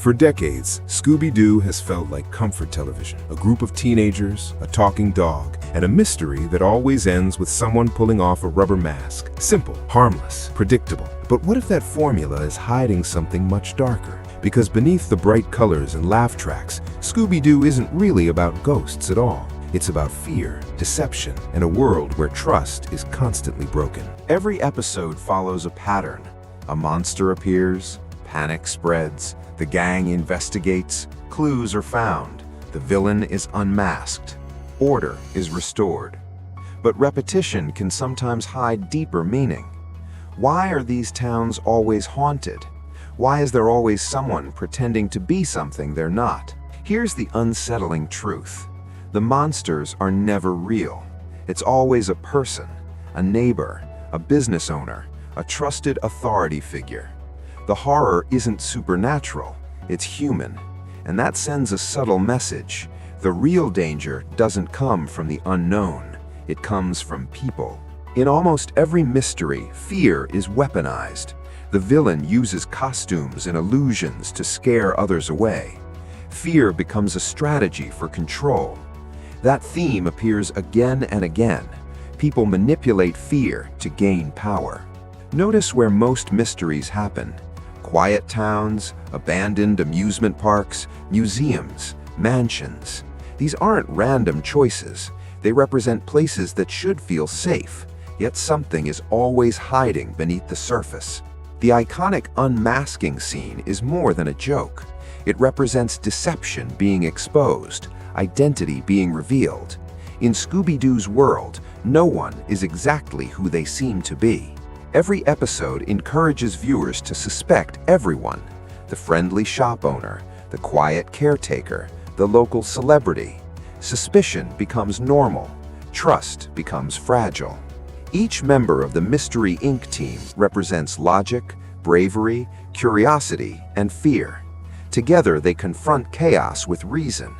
For decades, Scooby-Doo has felt like comfort television. A group of teenagers, a talking dog, and a mystery that always ends with someone pulling off a rubber mask. Simple, harmless, predictable. But what if that formula is hiding something much darker? Because beneath the bright colors and laugh tracks, Scooby-Doo isn't really about ghosts at all. It's about fear, deception, and a world where trust is constantly broken. Every episode follows a pattern. A monster appears, panic spreads, the gang investigates, clues are found, the villain is unmasked, order is restored. But repetition can sometimes hide deeper meaning. Why are these towns always haunted? Why is there always someone pretending to be something they're not? Here's the unsettling truth. The monsters are never real. It's always a person, a neighbor, a business owner, a trusted authority figure. The horror isn't supernatural, it's human. And that sends a subtle message. The real danger doesn't come from the unknown. It comes from people. In almost every mystery, fear is weaponized. The villain uses costumes and illusions to scare others away. Fear becomes a strategy for control. That theme appears again and again. People manipulate fear to gain power. Notice where most mysteries happen. Quiet towns, abandoned amusement parks, museums, mansions. These aren't random choices. They represent places that should feel safe, yet something is always hiding beneath the surface. The iconic unmasking scene is more than a joke. It represents deception being exposed, identity being revealed. In Scooby-Doo's world, no one is exactly who they seem to be. Every episode encourages viewers to suspect everyone: the friendly shop owner, the quiet caretaker, the local celebrity. Suspicion becomes normal. Trust becomes fragile. Each member of the Mystery Inc. team represents logic, bravery, curiosity, and fear. Together, they confront chaos with reason.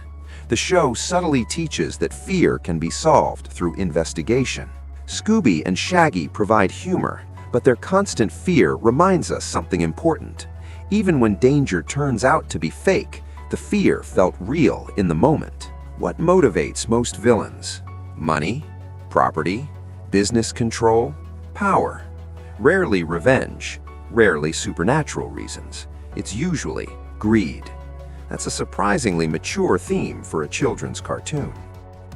The show subtly teaches that fear can be solved through investigation. Scooby and Shaggy provide humor, but their constant fear reminds us something important. Even when danger turns out to be fake, the fear felt real in the moment. What motivates most villains? Money, property, business control, power. Rarely revenge, rarely supernatural reasons. It's usually greed. That's a surprisingly mature theme for a children's cartoon.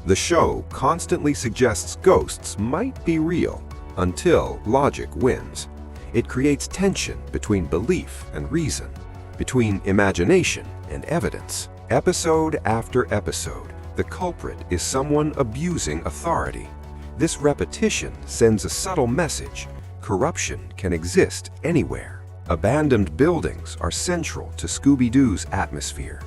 The show constantly suggests ghosts might be real until logic wins. It creates tension between belief and reason, between imagination and evidence. Episode after episode, the culprit is someone abusing authority. This repetition sends a subtle message: corruption can exist anywhere. Abandoned buildings are central to Scooby-Doo's atmosphere.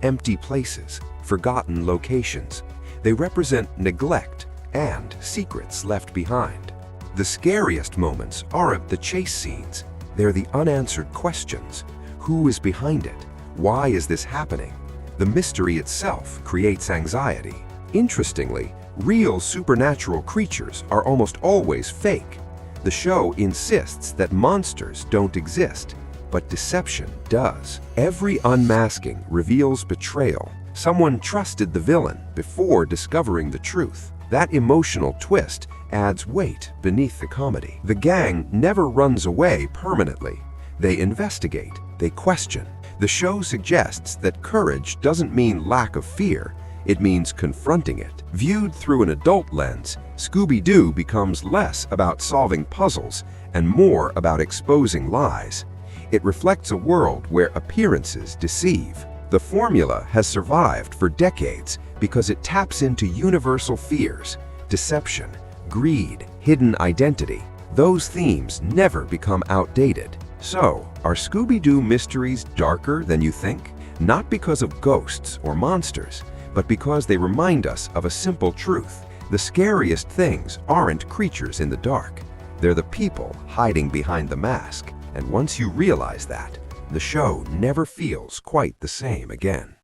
Empty places, forgotten locations. They represent neglect and secrets left behind. The scariest moments aren't the chase scenes. They're the unanswered questions. Who is behind it? Why is this happening? The mystery itself creates anxiety. Interestingly, real supernatural creatures are almost always fake. The show insists that monsters don't exist, but deception does. Every unmasking reveals betrayal. Someone trusted the villain before discovering the truth. That emotional twist adds weight beneath the comedy. The gang never runs away permanently. They investigate, they question. The show suggests that courage doesn't mean lack of fear. It means confronting it. Viewed through an adult lens, Scooby-Doo becomes less about solving puzzles and more about exposing lies. It reflects a world where appearances deceive. The formula has survived for decades because it taps into universal fears: deception, greed, hidden identity. Those themes never become outdated. So, are Scooby-Doo mysteries darker than you think? Not because of ghosts or monsters, but because they remind us of a simple truth. The scariest things aren't creatures in the dark. They're the people hiding behind the mask. And once you realize that, the show never feels quite the same again.